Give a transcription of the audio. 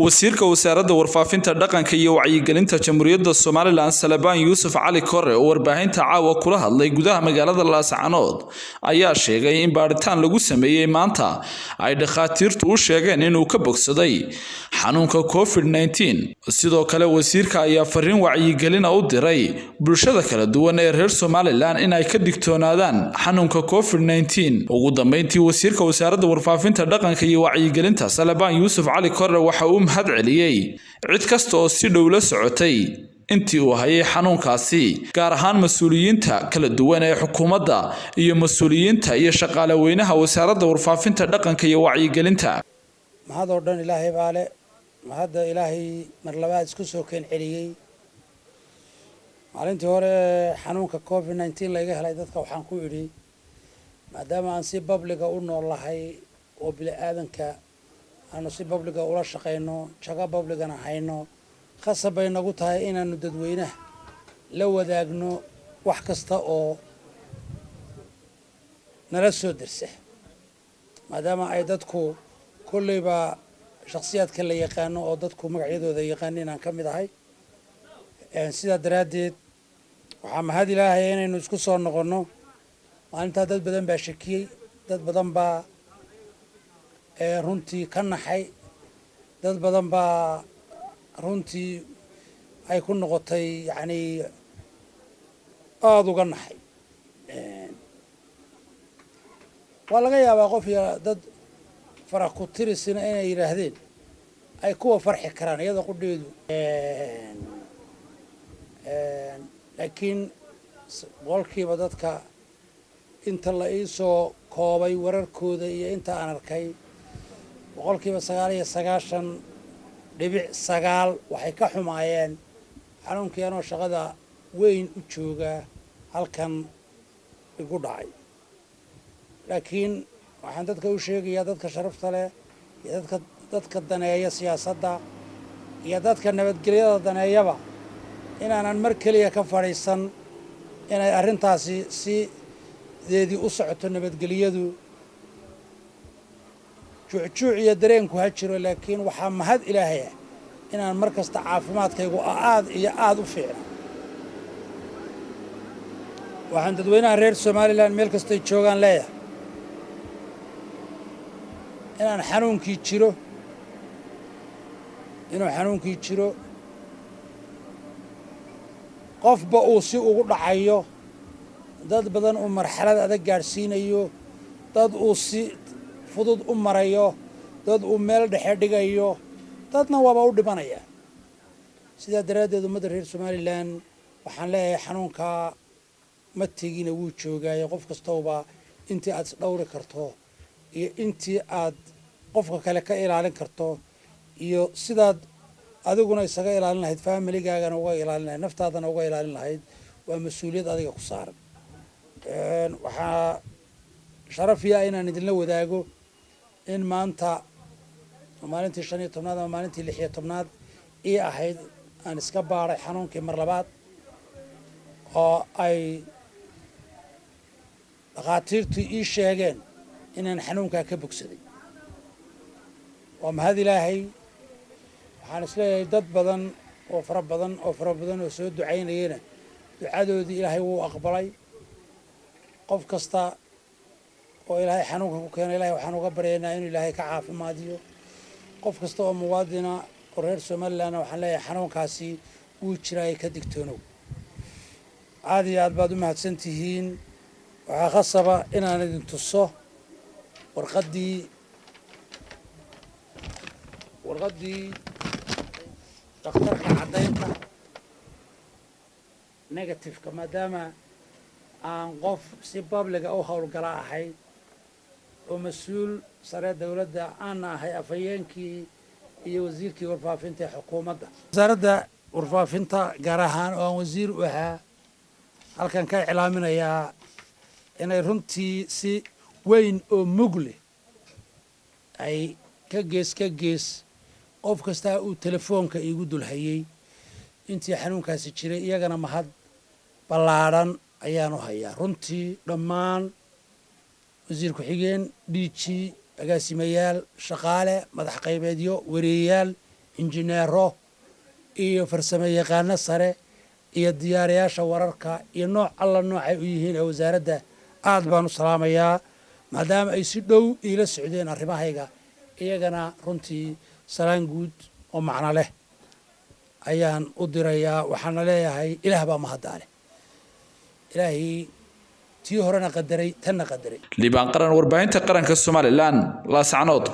wasiirka wasaaradda warfaafinta dhaqanka iyo wacyigelinta jamhuuriyadda Soomaaliland Salebaan Yuusuf Cali Korre oo warbaahinta caawa kula hadlay gudaha magaalada Laascaanood ayaa sheegay in baaritaan lagu sameeyay maanta ay dhakhaatiirtu u sheegeen inuu ka bogsaday xanuunka COVID-19 sidoo kale wasiirka ayaa fariin wacyigelin u diray bulshada kala duwan ee reer Soomaaliland in ay ka digtoonaadaan xanuunka COVID-19 ugu dambeyntii wasiirka wasaaradda warfaafinta dhaqanka iyo wacyigelinta Salebaan Yuusuf Cali Korre waxa mahad celiyay cid kasta oo si dhow la socotay intii uu hayay xanuunkaasi gaar ahaan mas'uuliyiinta kala duwan ee xukuumadda iyo mas'uuliyiinta iyo shaqaale weynaha wasaaradda warfaafinta dhaqanka iyo wacyigelinta mahad oo dhan ilaahay baale mahadda ilaahay mar labaad isku soo keen celiyay maalintii hore xanuunka COVID-19 laga helay dadka waxaan ku yiri maadaama aan si public u noolahay oo bini'aadanka aanu si public ula shaqeyno shaqa publicana hayno khasabay nagu tahay inaanu dadweynaha la wadaagno wax kasta oo nala soo dirsa maadaama ay dadku kulliba shakhsiyaadka la yaqaano oo dadku magacyadooda yaqaan inaan ka mid ahay sida daraadeed waxaa mahad ilaahay inaynu isku soo noqono maalinta dad badan baa shakiyay dad badan baa runtii ka naxay dad badan baa runtii ay ku noqotay yani aada uga naxay waa laga yaabaa qof iyo dad farax ku tirisina inay yidhaahdeen ay kuwa farxi karaan iyada qudheedu laakiin boqolkiiba dadka inta la iisoo koobay wararkooda iyo inta aan arkay boqolkiiba 99.9 waxay ka xumaayeen xanuunkii anoo shaqada weyn u jooga halkan igu dhacay laakiin waxaan dadka u sheegayaa dadka sharafta leh iyo dadka daneeya siyaasadda iyo dadka nabadgelyada daneeyaba inaanan mar kaliya ka fadhiisan inay arrintaasi si deedii u socoto nabadgelyadu juuc iyo dareenku ha jiro laakiin waxaa mahad ilaahay ah inaan mar kasta caafimaadkaygu aad iyo aad u fiicno waxaan dadweynaha reer Soomaaliland meel kastay joogaan leeyahay inaan xanuunkii jiro qofba uu si ugu dhacayo dad badan uu marxalad adag gaarsiinayo dad uu si fudud u marayo dad uu meel dhexe dhigayo dadna waaba u dhimanaya sida daraadeed ummadda reer Soomaaliland waxaan leeyahay xanuunka ma tegina wuu joogay qof kastaba intii aad dhowri karto iyo intii aad qofka kale ka ilaalin karto iyo sidaad adiguna isaga ilaalin lahayd familigaagana uga ilaalin lahayd naftaadana uga ilaalin lahayd waa mas'uuliyad adiga ku saaran waxaa sharaf ah inaan idinla wadaago in maanta maalintii 15 ama maalintii 16 ee ahayd aan iska baaray xanuunkii mar labaad oo ay dhakhaatiirtu ii sheegeen inaan xanuunka ka bogsaday waa mahad ilaahay waxaan isleeyahay dad badan oo fara badan oo soo ducaynayeen ducadoodii ilaahay wuu aqbalay qof kasta oo ilaahay xanuunka ku keenay ilaahay waxaan uga baryaynaa inuu ilaahay ka caafimaadiyo qof kasta oo muwaadina oo reer Soomaaliland waxaan leeyahay xanuunkaasi wuu jiray ka digtoonow aad iyo aad baad u mahadsantihiin waxaa khasaba inaan idin tuso warqadii dhakhtarka caddaynta negative-ka maadaama aan qof si public u howlgala ahay oo mas'uul sare dawladda aan ahay afayeenkii iyo wasiirkii warfaafinta xukuumadda wasaaradda warfaafinta gaar ahaan oo aan wasiir u ahaa halkan ka iclaaminayaa inay runtii si weyn oo mugle ay ka gees qof kasta uu telefoonka iigu dulhayay intii xanuunkaasi jiray iyagana mahad ballaaran ayaanu hayaa runtii dhammaan wasiir ku-xigeen DG agaasimayaal shaqaale madax qaybeedyo wareeyaal injineero iyo farsamayaqaano sare iyo diyaariyaasha wararka iyo nooc alla noocay u yihiin ee wasaaradda aad baan u salaamayaa maadaama ay si dhow ila socdeen arrimahayga iyagana runtii salaan guud oo macna leh ayaan u dirayaa waxaana leeyahay ilaah baa mahaddaale ilaahay tii horena qadaray tanna qadaray liibaan qaran warbaahinta qaranka Soomaaliland laascanood